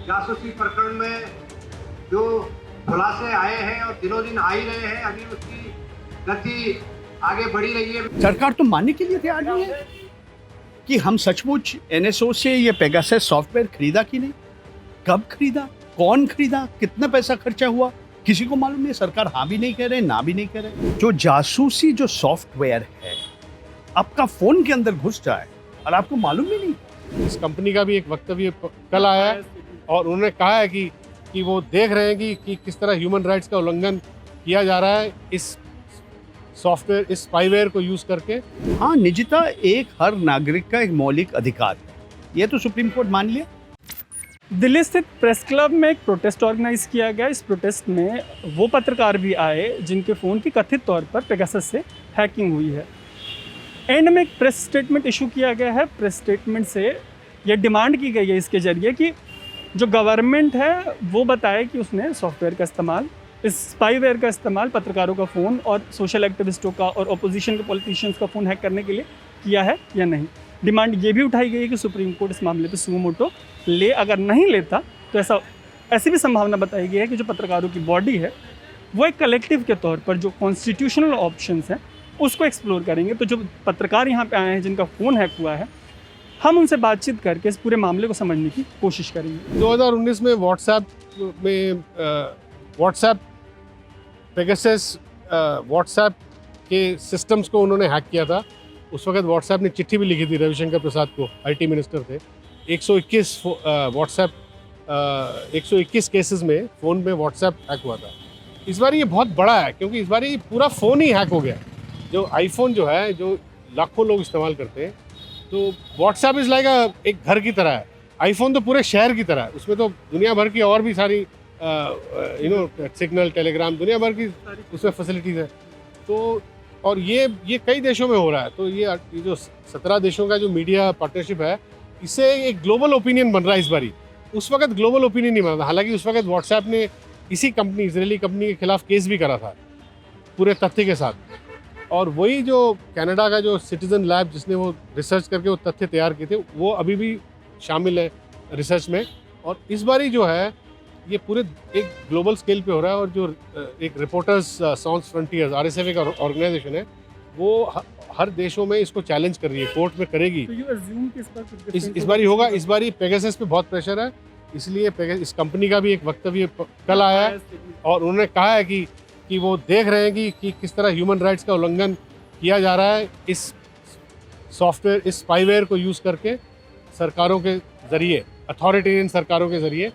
जासूसी प्रकरण में जो खुलासे आए हैं और दिनों दिन आ ही रहे हैं, अभी उसकी गति आगे बढ़ी रही है। सरकार तो मानने के लिए तैयार नहीं है कि हम सचमुच एनएसओ से ये पेगासस सॉफ्टवेयर खरीदा कि नहीं, कब खरीदा, कौन खरीदा, कितना पैसा खर्चा हुआ, किसी को मालूम नहीं। सरकार हाँ भी नहीं कह रहे, ना भी नहीं कह रहे। जो जासूसी जो सॉफ्टवेयर है आपका फोन के अंदर घुस जाए और आपको मालूम भी नहीं। इस कंपनी का भी एक वक्तव्य कल आया है और उन्होंने कहा है कि वो देख रहे हैं कि किस तरह ह्यूमन राइट्स का उल्लंघन किया जा रहा है इस सॉफ्टवेयर, इस स्पाईवेयर को यूज करके। हाँ, निजता एक हर नागरिक का एक मौलिक अधिकार है, ये तो सुप्रीम कोर्ट मान लिया। दिल्ली स्थित प्रेस क्लब में एक प्रोटेस्ट ऑर्गेनाइज किया गया। इस प्रोटेस्ट में वो पत्रकार भी आए जिनके फ़ोन की कथित तौर पर पेगासस से हैकिंग हुई है। एंड में एक प्रेस स्टेटमेंट इशू किया गया है। प्रेस स्टेटमेंट से ये डिमांड की गई है इसके जरिए कि जो गवर्नमेंट है वो बताए कि उसने सॉफ्टवेयर का इस्तेमाल, इस स्पाईवेयर का इस्तेमाल पत्रकारों का फ़ोन और सोशल एक्टिविस्टों का और अपोजिशन के पॉलिटिशियंस का फ़ोन हैक करने के लिए किया है या नहीं। डिमांड ये भी उठाई गई है कि सुप्रीम कोर्ट इस मामले पे सुमो मोटो ले, अगर नहीं लेता तो ऐसी भी संभावना बताई गई है कि जो पत्रकारों की बॉडी है वो एक कलेक्टिव के तौर पर जो कॉन्स्टिट्यूशनल ऑप्शंस हैं उसको एक्सप्लोर करेंगे। तो जो पत्रकार यहाँ पे आए हैं जिनका फ़ोन हैक हुआ है, हम उनसे बातचीत करके इस पूरे मामले को समझने की कोशिश करेंगे। 2019 में व्हाट्सएप पेगासस व्हाट्सएप के सिस्टम्स को उन्होंने हैक किया था। उस वक्त व्हाट्सएप ने चिट्ठी भी लिखी थी रविशंकर प्रसाद को, आईटी मिनिस्टर थे। 121 केसेस में फ़ोन में व्हाट्सएप हैक हुआ था। इस बार ये बहुत बड़ा है क्योंकि इस बार ये पूरा फ़ोन ही हैक हो गया। जो आईफोन जो है, जो लाखों लोग इस्तेमाल करते हैं, तो व्हाट्सएप इज़ लाइक एक घर की तरह है। आईफोन तो पूरे शहर की तरह है। उसमें तो दुनिया भर की और भी सारी सिग्नल, टेलीग्राम, दुनिया भर की उसमें फैसिलिटीज़ है। तो और ये कई देशों में हो रहा है। तो ये जो 17 देशों का जो मीडिया पार्टनरशिप है, इससे एक ग्लोबल ओपिनियन बन रहा है इस बारी। उस वक्त ग्लोबल ओपिनियन नहीं बना था। हालांकि उस वक्त व्हाट्सएप ने इसी कंपनी, इजरायली कंपनी के खिलाफ केस भी करा था पूरे तथ्य के साथ। और वही जो कनाडा का जो सिटीजन लैब जिसने वो रिसर्च करके वो तथ्य तैयार किए थे, वो अभी भी शामिल है रिसर्च में। और इस बारी जो है ये पूरे एक ग्लोबल स्केल पे हो रहा है। और जो एक रिपोर्टर्स सॉन्स फ्रंटियर्स, RSF का ऑर्गेनाइजेशन है, वो हर देशों में इसको चैलेंज कर रही है, कोर्ट में करेगी। तो इस बारी होगा। इस बारी पेगासस पे बहुत प्रेशर है, इसलिए इस कंपनी का भी एक वक्तव्य कल आया है और उन्होंने कहा है कि वो देख रहे हैं कि किस तरह ह्यूमन राइट्स का उल्लंघन किया जा रहा है इस सॉफ्टवेयर, इस स्पाईवेयर को यूज़ करके सरकारों के ज़रिए, अथॉरिटेरियन सरकारों के ज़रिए।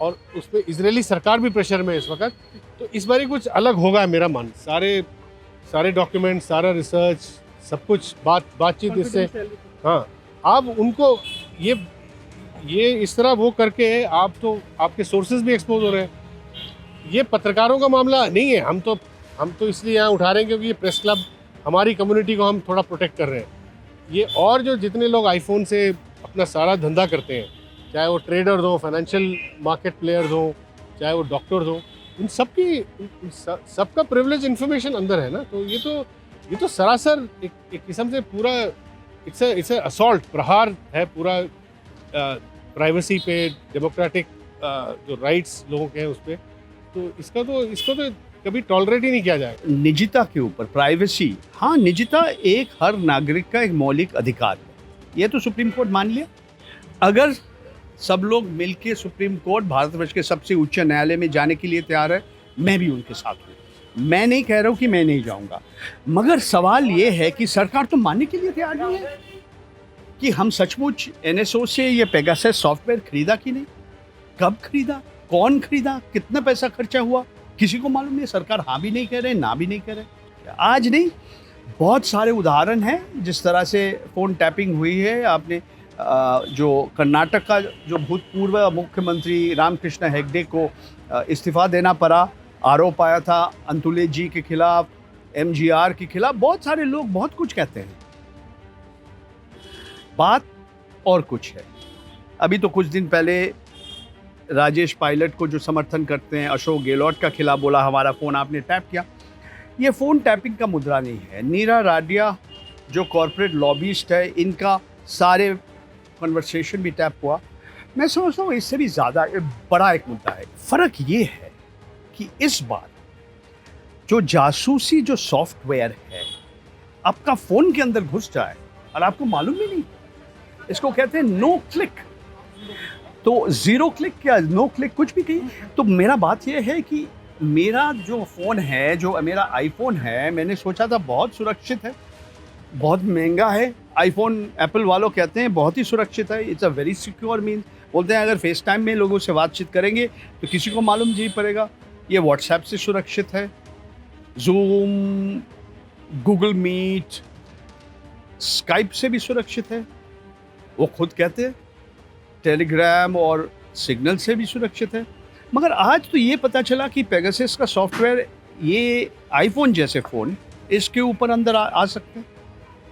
और उस पर इजरायली सरकार भी प्रेशर में है इस वक्त। तो इस बारी कुछ अलग होगा मेरा मन। सारे डॉक्यूमेंट, सारा रिसर्च, सब कुछ बातचीत इससे, हाँ, आप उनको ये इस तरह वो करके आप तो आपके सोर्सेज भी एक्सपोज हो रहे हैं। ये पत्रकारों का मामला नहीं है। हम तो इसलिए यहाँ उठा रहे हैं क्योंकि ये प्रेस क्लब, हमारी कम्युनिटी को हम थोड़ा प्रोटेक्ट कर रहे हैं। ये और जो जितने लोग आईफोन से अपना सारा धंधा करते हैं, चाहे वो ट्रेडर हो, फाइनेंशियल मार्केट प्लेयर्स हो, चाहे वो डॉक्टर्स हो, उन सबका प्रिविलेज इन्फॉर्मेशन अंदर है ना। तो ये तो सरासर एक किस्म से पूरा इट्स असॉल्ट, प्रहार है पूरा प्राइवेसी पे, डेमोक्रेटिक जो राइट्स लोगों के हैं उस पर। तो इसको तो कभी टॉलरेट ही नहीं किया जाएगा। निजता के ऊपर प्राइवेसी, हाँ, निजता एक हर नागरिक का एक मौलिक अधिकार है, ये तो सुप्रीम कोर्ट मान लिया। अगर सब लोग मिलके सुप्रीम कोर्ट, भारतवर्ष के सबसे उच्च न्यायालय में जाने के लिए तैयार है, मैं भी उनके साथ हूँ। मैं नहीं कह रहा हूँ कि मैं नहीं जाऊँगा, मगर सवाल ये है कि सरकार तो मानने के लिए तैयार नहीं है कि हम सचमुच एनएसओ से ये पेगासस सॉफ्टवेयर खरीदा कि नहीं, कब खरीदा, कौन खरीदा, कितना पैसा खर्चा हुआ, किसी को मालूम नहीं। सरकार हाँ भी नहीं कह रहे, ना भी नहीं कह रहे। आज नहीं, बहुत सारे उदाहरण हैं जिस तरह से फ़ोन टैपिंग हुई है। आपने जो कर्नाटक का जो भूतपूर्व मुख्यमंत्री रामकृष्ण हेगड़े को इस्तीफा देना पड़ा, आरोप आया था अंतुले जी के खिलाफ, MGR के खिलाफ। बहुत सारे लोग बहुत कुछ कहते हैं, बात और कुछ है। अभी तो कुछ दिन पहले राजेश पायलट को जो समर्थन करते हैं, अशोक गहलोत का खिलाफ बोला हमारा फ़ोन आपने टैप किया। ये फ़ोन टैपिंग का मुद्रा नहीं है। नीरा राडिया जो कॉरपोरेट लॉबिस्ट है, इनका सारे कन्वर्सेशन भी टैप हुआ। मैं समझता हूँ इससे भी ज़्यादा बड़ा एक मुद्दा है। फ़र्क ये है कि इस बार जो जासूसी जो सॉफ्टवेयर है आपका फ़ोन के अंदर घुस जाए और आपको मालूम भी नहीं, इसको कहते हैं नो क्लिक। तो ज़ीरो क्लिक क्या नो क्लिक कुछ भी कही। तो मेरा बात यह है कि मेरा जो फ़ोन है, जो मेरा आईफोन है, मैंने सोचा था बहुत सुरक्षित है, बहुत महंगा है। आईफोन एप्पल वालों कहते हैं बहुत ही सुरक्षित है, it's a very secure means. बोलते हैं अगर फेस टाइम में लोगों से बातचीत करेंगे तो किसी को मालूम नहीं पड़ेगा। ये व्हाट्सएप से सुरक्षित है, जूम, गूगल मीट, स्काइप से भी सुरक्षित है, वो खुद कहते हैं, टेलीग्राम और सिग्नल से भी सुरक्षित है। मगर आज तो ये पता चला कि पेगासस का सॉफ्टवेयर ये आईफोन जैसे फ़ोन इसके ऊपर अंदर आ सकते हैं,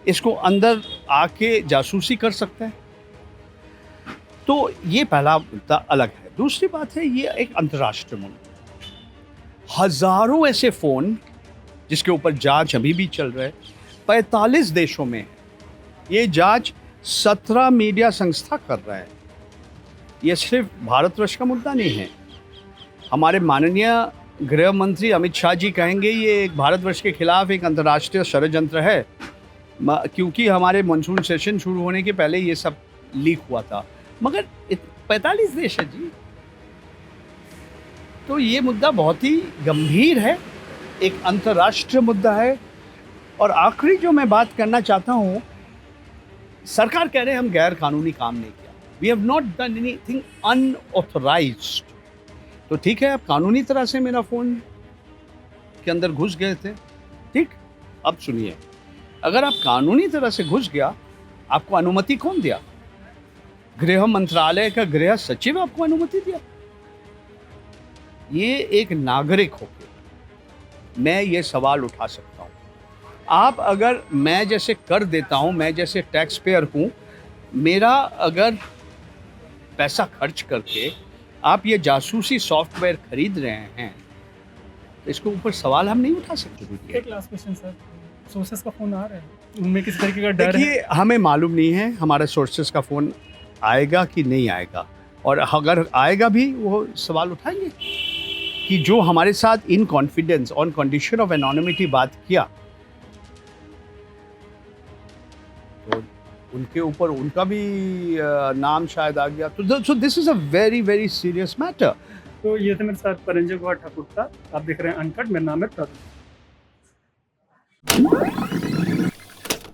इसको अंदर आके जासूसी कर सकते हैं। तो ये पहला मुद्दा अलग है। दूसरी बात है ये एक अंतर्राष्ट्रीय मुद्दा, हज़ारों ऐसे फ़ोन जिसके ऊपर जांच अभी भी चल रहा है 45 देशों में है। ये जांच 17 मीडिया संस्था कर रहा है। ये सिर्फ भारतवर्ष का मुद्दा नहीं है। हमारे माननीय गृह मंत्री अमित शाह जी कहेंगे ये एक भारतवर्ष के खिलाफ एक अंतर्राष्ट्रीय षड्यंत्र है, क्योंकि हमारे मानसून सेशन शुरू होने के पहले ये सब लीक हुआ था। मगर 45 देश है जी, तो ये मुद्दा बहुत ही गंभीर है, एक अंतर्राष्ट्रीय मुद्दा है। और आखिरी जो मैं बात करना चाहता हूँ, सरकार कह रहे हैं हम गैर कानूनी काम नहीं किया, we have not done anything unauthorised. तो ठीक है, आप कानूनी तरह से मेरा फ़ोन के अंदर घुस गए थे, ठीक। अब सुनिए, अगर आप कानूनी तरह से घुस गया, आपको अनुमति कौन दिया? गृह मंत्रालय का गृह सचिव आपको अनुमति दिया? ये एक नागरिक होकर मैं ये सवाल उठा सकता हूँ। आप अगर मैं जैसे कर देता हूँ, मैं जैसे टैक्स पेयर हूँ, मेरा अगर पैसा खर्च करके आप ये जासूसी सॉफ्टवेयर खरीद रहे हैं, तो इसके ऊपर सवाल हम नहीं उठा सकते। एक लास्ट क्वेश्चन सर, सोर्सेस का फ़ोन आ रहा है, उनमें किस तरीके का डर है? देखिए, हमें मालूम नहीं है हमारे सोर्सेस का फ़ोन आएगा कि नहीं आएगा, और अगर आएगा भी वो सवाल उठाएंगे कि जो हमारे साथ in confidence on condition of anonymity बात किया, तो उनके ऊपर उनका भी नाम शायद आ गया। तो so this is a very very serious matter. तो ये थे मेरे साथ परंजय कुमार ठाकुर। आप देख रहे हैं अनकट, मेरा नाम है प्रदीप।